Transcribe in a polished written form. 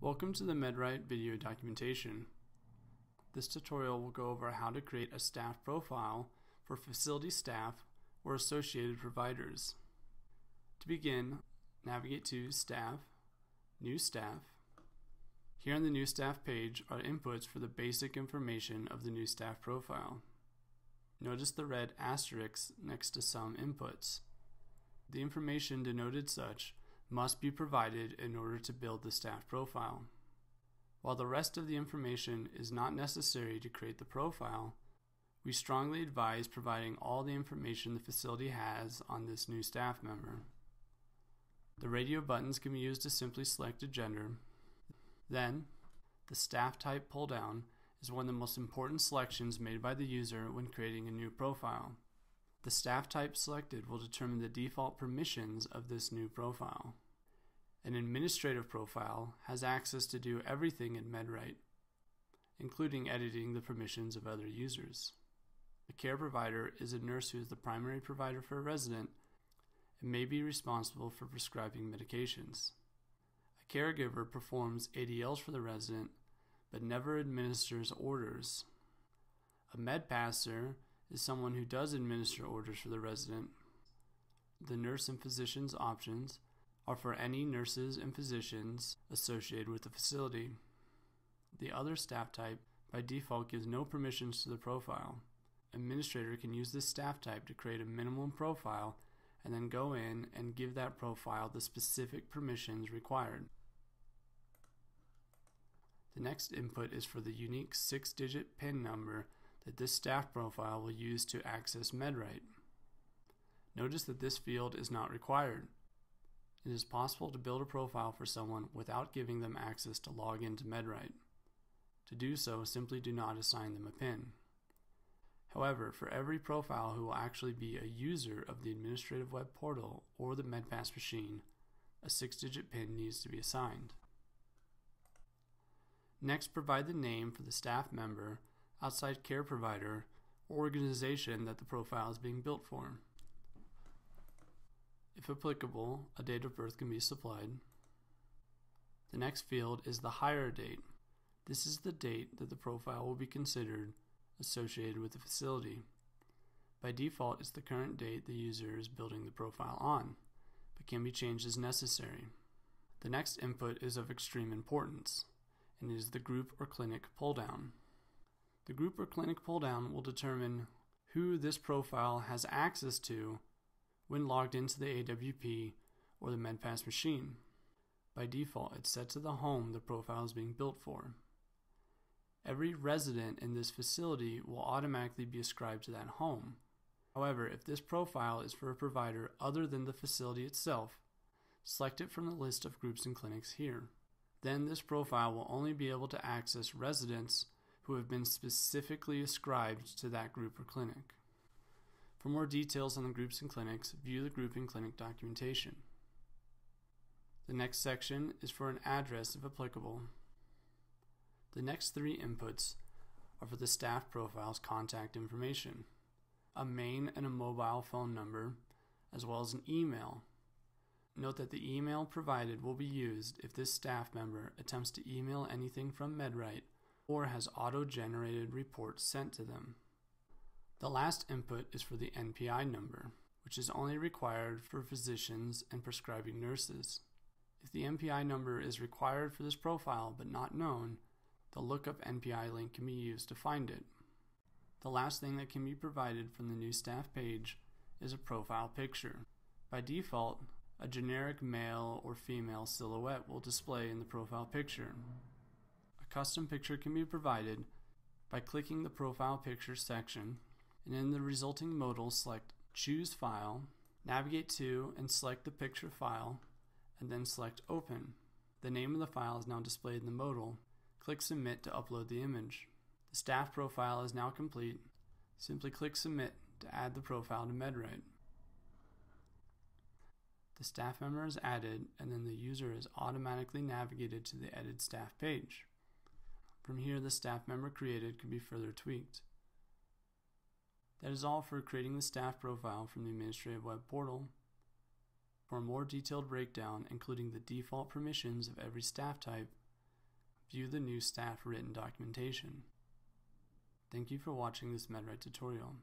Welcome to the MedRite video documentation. This tutorial will go over how to create a staff profile for facility staff or associated providers. To begin, navigate to Staff, New Staff. Here on the New Staff page are inputs for the basic information of the new staff profile. Notice the red asterisk next to some inputs. The information denoted such must be provided in order to build the staff profile. While the rest of the information is not necessary to create the profile, we strongly advise providing all the information the facility has on this new staff member. The radio buttons can be used to simply select a gender. Then, the staff type pull-down is one of the most important selections made by the user when creating a new profile. The staff type selected will determine the default permissions of this new profile. An administrative profile has access to do everything in MedRite, including editing the permissions of other users. A care provider is a nurse who is the primary provider for a resident and may be responsible for prescribing medications. A caregiver performs ADLs for the resident but never administers orders. A med passer is someone who does administer orders for the resident. The nurse and physician's options are for any nurses and physicians associated with the facility. The other staff type by default gives no permissions to the profile. Administrator can use this staff type to create a minimum profile and then go in and give that profile the specific permissions required. The next input is for the unique 6-digit PIN number that this staff profile will use to access MedRite. Notice that this field is not required. It is possible to build a profile for someone without giving them access to log into MedRite. To do so, simply do not assign them a PIN. However, for every profile who will actually be a user of the administrative web portal or the MedPass machine, a 6-digit PIN needs to be assigned. Next, provide the name for the staff member, outside care provider, or organization that the profile is being built for. If applicable, a date of birth can be supplied. The next field is the hire date. This is the date that the profile will be considered associated with the facility. By default, it's the current date the user is building the profile on, but can be changed as necessary. The next input is of extreme importance, and is the group or clinic pull-down. The group or clinic pull-down will determine who this profile has access to when logged into the AWP or the MedPass machine. By default, it's set to the home the profile is being built for. Every resident in this facility will automatically be ascribed to that home. However, if this profile is for a provider other than the facility itself, select it from the list of groups and clinics here. Then this profile will only be able to access residents who have been specifically ascribed to that group or clinic. For more details on the groups and clinics, view the group and clinic documentation. The next section is for an address if applicable. The next three inputs are for the staff profile's contact information, a main and a mobile phone number, as well as an email. Note that the email provided will be used if this staff member attempts to email anything from MedRite or has auto-generated reports sent to them. The last input is for the NPI number, which is only required for physicians and prescribing nurses. If the NPI number is required for this profile but not known, the lookup NPI link can be used to find it. The last thing that can be provided from the new staff page is a profile picture. By default, a generic male or female silhouette will display in the profile picture. A custom picture can be provided by clicking the Profile Picture section, and in the resulting modal, select Choose File, navigate to and select the picture file, and then select Open. The name of the file is now displayed in the modal. Click Submit to upload the image. The staff profile is now complete. Simply click Submit to add the profile to MedRite. The staff member is added, and then the user is automatically navigated to the Edit Staff page. From here, the staff member created can be further tweaked. That is all for creating the staff profile from the administrative web portal. For a more detailed breakdown, including the default permissions of every staff type, View the NewStaff written documentation. Thank you for watching this MedRite tutorial.